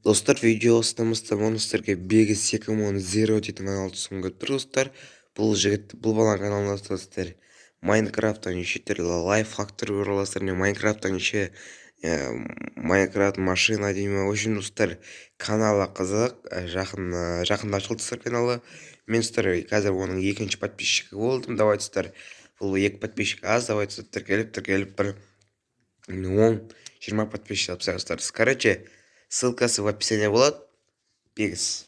Достар, видео астамызда монстрге бегіс 2.0 дейтін канал түсінгі достар. Бұл жігіт, бұл баланың каналында достар Майнкрафттан неше түрлі лайфхактар көріп не Майнкрафттан неше Майнкрафт машина деймін. В общем, достар, каналы қызық, жақында ашылды достар каналы. Мен достар қазір оның екінші подписчигі болдым. Давай достар, бұл екі подписчик аз, давай достар тіркеліп бір 10-20 подписчик алып достар. Короче, ссылкасы в описании болады. Бегіз.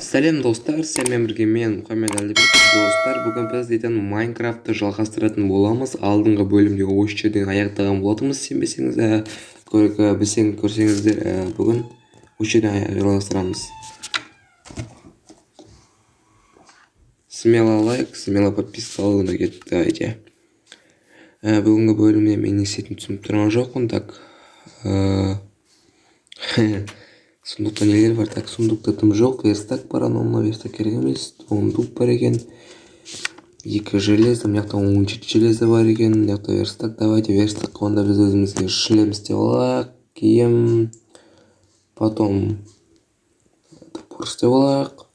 Сәлем достар, сенімен бірге мен Мұхаммед Әлдібеков. Достар, бүгін біз дейтін Майнкрафтты жалғастыратын боламыз. Алдыңғы бөлімде осы жерден аяқтаған болатынбыз, сенбесеңіз, көрсеңіздер, бүгін осы жерден жалғастырамыз. Смело лайк, смело подписка алуына кетті айде. Бүгінгі бөлімде мен не істейтінін түсініп тұрған жоқпын. Так, сундукта нелер бар? Так, сундукта тым жоқ. Верстак бар, анау верстак керек емес. Сундук бар екен. 2 железо, мына жақта 17 железо бар екен. Мына жақта верстак. Давайте верстакқа онда біз өзімізге шлем істеп алайық. Киім, потом топор істеп алайық.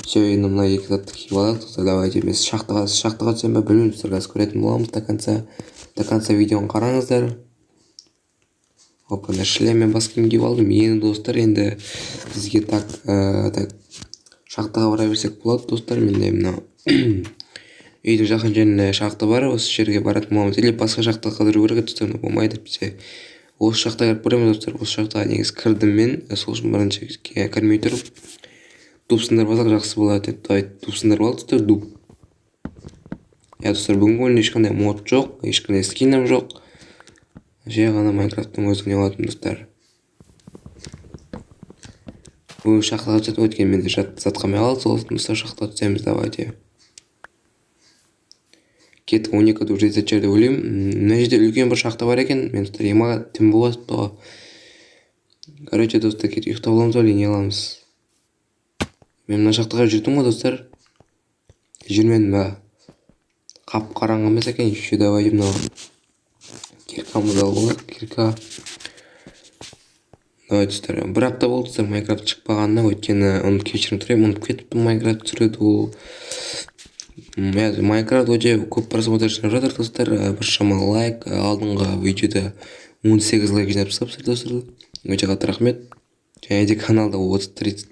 Все, енді мына 2 затты киіп алайық. Давайте біз шахтаға түсем бе білмеймін. Қазір көретін боламыз. До конца видеоны қараңыздар. Опа, шлеммен бас киім киіп алдым. Енді достар, енді бізге так шахтаға бара берсек болады достар. Менде мына үйдің жақын жерінде шахта бар, осы жерге баратын боламыз. Или басқа шахтаға қыдыру керек достар, болмайды бізде. Осы шахтаға кіріп көреміз достар. Осы шахтаға негізі кірдім мен, сол үшін бірінші кірмей тұрып дуб сындырып алсақ жақсы болады. Дуб сындырып алды достар, дуб. Достар, бүгінгі ойында ешқандай мод жоқ, ешқандай скином жоқ. Жай ғана Майнкрафттың өзіне алатын достар. Бүгін шахтаға түсіп өткен менде затқамай алды, сол достар шахтаға түсеміз, давайте. Кеттік 12 уже жерде өлеймін. Мына жерде үлкен бір шахта бар екен, мен достар емаға тім болады тоға. Короче, достар, кеттік ұйықтап аламыз өлей, не аламыз. Мен мына шахтаға жүрдім ғой достар. Жүрмедім ба. Қап қараңғы емес екен, еще давайте мынау киркамызды алып алайық, кирка. Давай достар, бір апта болды достар Майнкрафт шықпағанына, өйткені оны кешірім сұраймын, ұмытып кетіппін Майнкрафт түсіруді. Ол Майнкрафт өте көп просмотр шығарып жатыр достар. Біршама лайк, алдыңғы видеода 18 лайк жинап тастапсыздар достар. Өте қатты рахмет. Және де каналда 30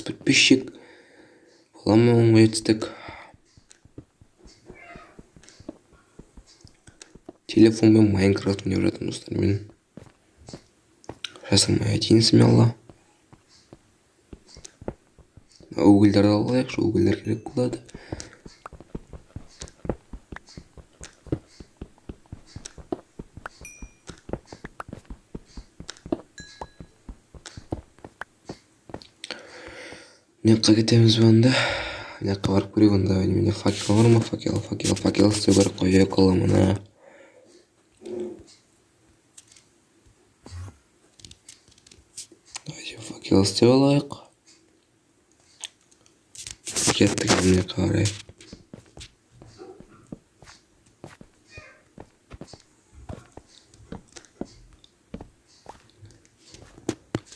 подписчик. Боламын жетістік. Телефонмен Майнкрафт ойнап жатырмын достар мен. Жасамай айтайын смело. Угілдерді алайық, угілдер керек болады. Мына кетеміз банда. Мына барып көрейік онда. Менде факел бар ма? Факел істеу керек қой, қолымына. Факел істеп алайық. Кеттік міне қарай.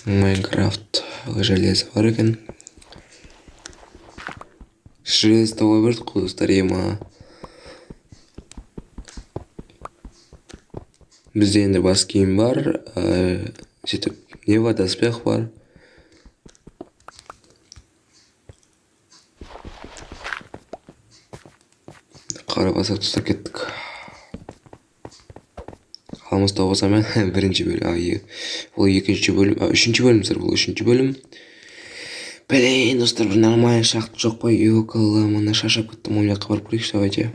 Майнкрафт железо бар екен. Железо тауа бердік қой достар, ема. Бізде енді бас киім бар. Сөйтіп, не бар, доспех бар. Қара басақ тұстап кеттік. Қалмыз тауғыза мен бірінші бөлім. Ол екінші бөлім. Үшінші бөлім сыр, бұл үшінші бөлім. Блин, достар, бір нормальный шахт жоқ қой. Өкілі, мұны шашап кеттім. Ол жаққа барып көрейікші, давайте.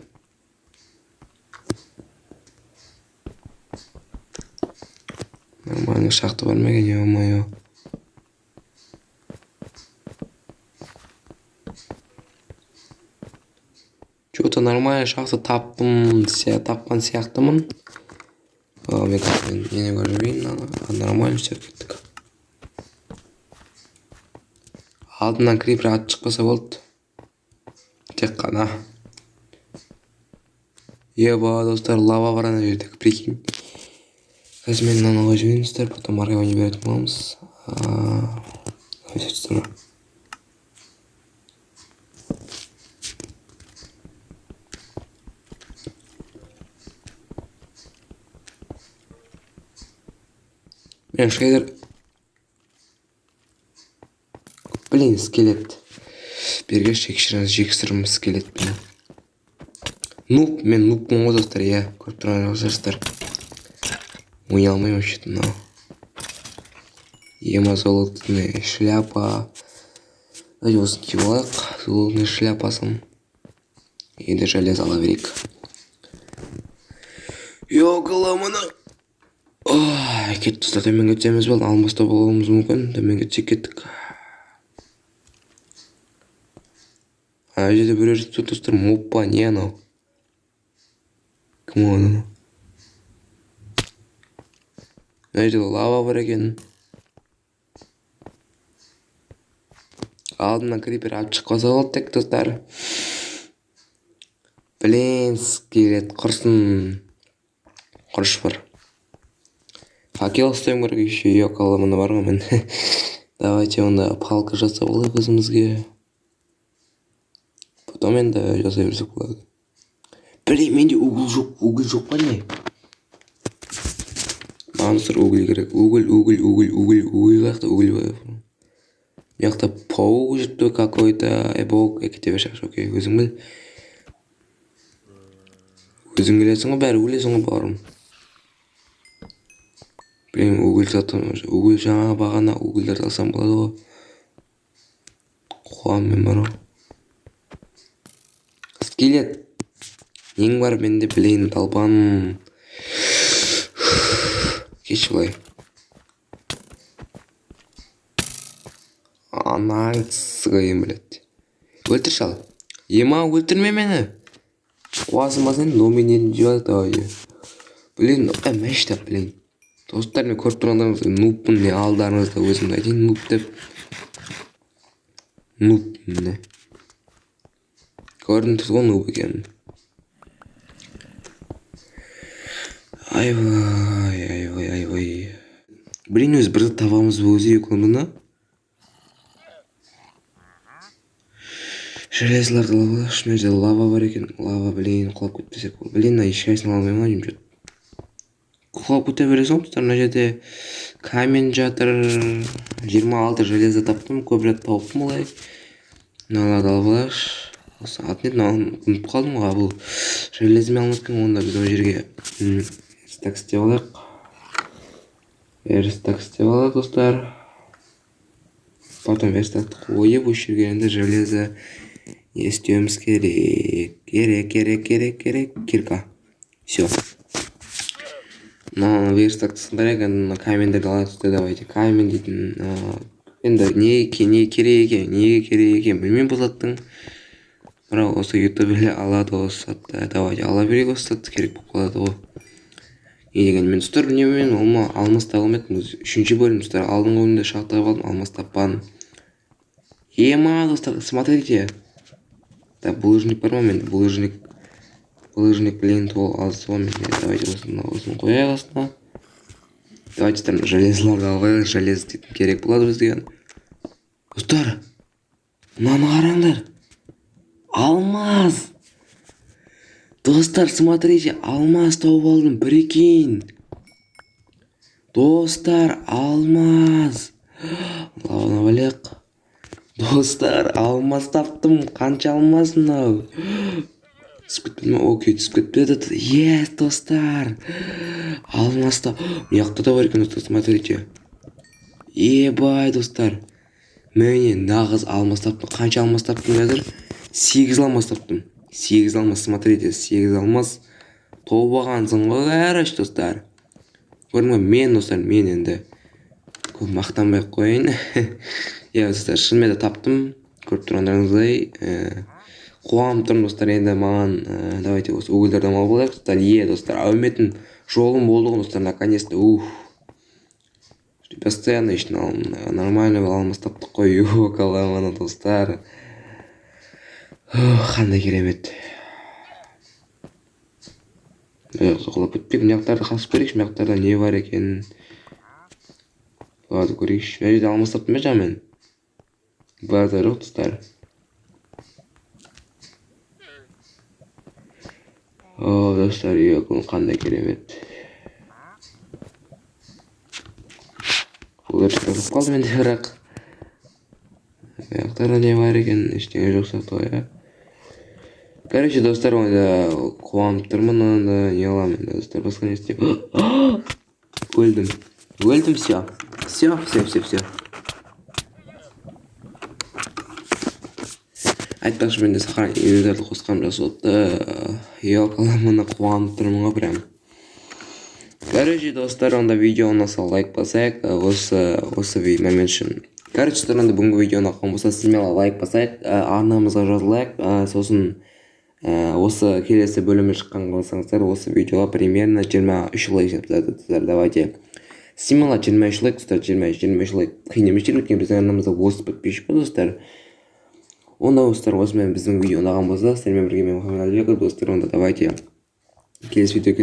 Нормальный шахта бар ма екен, ё-моё. Что-то нормальный шахта тапқан сияқтымын. Мен не көрмеймін, нормально істеп кеттік. Алдынан крипер ат шықпаса болды. Тек қана. Еба, достар, лава бар ана жерде, прикинь. Қазір мен мынаны қойып жіберейін достар, потом арқаға не беретін боламыз. Месяц. Мен шейдер. Блин, скелет. Берге жексірім скелет блин. Нуб, мен нубпын ғой достар, иә. Көріп тұрғандарыңыздар. Ойнай алмаймын вообще-то мынау. Ема золотная шляпа. Давайте осы киіп алайық. Золотная шляпасын. Енді железо ала берейік. Йоғаламына. Кеттік достар, төмен кетсеміз бе, алмаста болуымыз мүмкін. Төмен кетсек кеттік. Ана жерде біреу жетіп достар, моппа, не анау? Кім оны? Ана жерде лава бар екен. Алдынан крипер алып шықпаса болады тек достар. Блин, скелет құрсын. Құрыш бар. Факел ұстайым керек еще, йоқаламына бар ғой мен. Давайте онда палка жасап алайық өзімізге. Потом енді жасай берсек болады. Блин, менде угол жоқ па не? Маған достар угол керек. Угол қаяқта угол бар. Мияқта паук жүрді какой-то. Баук кете берші. Окей, өзің біл. Өзің келесің ғой, бәрі өлесің ғой бауырым. Блин, угол сатым. Угол жаңа бағана уголдарды алсам болады ғой. Қуам мен бар ғой. Скелет. Нең бар менде, блин, талпан. Кеш былай. Анаң сығайын білет. Өлтір шал. Ема, өлтірме мені. Қуасың ба сен? Номинетін жібақ давай. Блин, мәштап, блин. Достар, мен көріп тұрғандарыңызда нубпын не алдарыңызда өзімді айтайын нуб деп. Нубпын не. Көрдіңіз ғой нуб екенін. Айвай. Блин, өз бірді табамыз ба өзі еконына? Железларды лава, шын жерде лава бар екен. Лава, блин, құлап кетпесек. Блин, ешқайсысын алмаймын ма деймін. Құлап кете бересің тұтар, мына жерде камень жатыр. 26 железо таптым, көп жат тауыппым олай. Мыналарды алып алаш. Осы атын ұмытып қалдым ғой, бұл железімен алмас екен, онда біз ол жерге верстак істеп алайық достар. Потом верстакты қойып, осы жерге енді железо не істеуіміз керек. Кирка. Все. Верстакты сындар екен, камендерді алайық достар, давайте. Камен дейтін, енді неге керек екен, білмеймін бұл заттың. Бірақ осы ютуберлер алады осы затты. Давайте ала берейік осы затты, керек болып қалады ғой. Не деген мен достар, білмеймін, олма алмас тағылметін. Үшінші бөлім достар, алдыңғы бөлімде шақтап қалдым, алмас таппадым. Ема достар, смотрите. Да, булыжник бар ма менде? Булыжник, блин, тол алысы ба менде. Давайте осыны қояйық астына. Давайте достар, железларды алайық, желез дейтін керек болады бізге. Достар, мынаны қараңдар. Алмаз. Достар, смотрите, алмаз тауып алдым, прикинь. Достар, алмаз. Лаваны балек. Достар, алмаз таптым. Қанша алмаз мынау? Түсіп кетпеді ме? Окей, түсіп кетпеді. Yes, достар. Алмаз та. Мияқта да бар екен, достар, смотрите. Ебай, достар. Міне, нағыз алмаз таптым. Қанша алмаз таптым қазір? 8 алмаз таптым. 8 алмаз, смотрите, 8 алмаз. Тобағансың ғой, әріш, достар. Көрдің мен, достар, мен енді көп мақтанбай қойын. Достар, шынымен де таптым. Көріп тұрғандарыңыздай. Қуам тұрмын, достар, енді маған. Давайте осы угілдерді мал болайық, достар. Достар, әуметін жолым болды ғой, достар, наконец-то. Постоянно нормально алмаз таптық қой. Қаламаны, достар. Қандай керемет. Құлап кетпек, мияқтарды қасып көрейікші, мияқтарда не бар екен. Көрейікші, мына жерде алмаз таптым ба жамен? базар жоқ достар. О, достар, күн қандай керемет. Фуллерші қылып қалды менде, бірақ аяқтарда не бар екен, ештеңе жоқ сияқты ғой, Короче, достар, онда қуанып тұрмын, онда не аламын енді, достар, басқа не істеймін. Өлдім, все. Айтпақшы, менде сохранить инвентарды қосқаным жақсы болыпты. Қаламына қуанып тұрмын ғой, прям. Короче, достар, онда видео ұнаса лайк басайық, осы момент үшін. Короче, достар, онда бүгінгі видео ұнаған болса, смело лайк басайық, арнамызға жазылайық, сосын осы келесі бөлімі шыққан қалсаңыздар, осы видеоға примерно 23 лайк жазыңыздар. Давайте. Смело 23 лайк, достар, 23 лайк. Қиын емес, өйткені біздің арнамызда 80 подписчик бар, достар. Онда, достар, осымен біздің видео ұнаған болса, сіздермен бірге мен Мұхаммед Әлібеков, достар, онда давайте келесі видео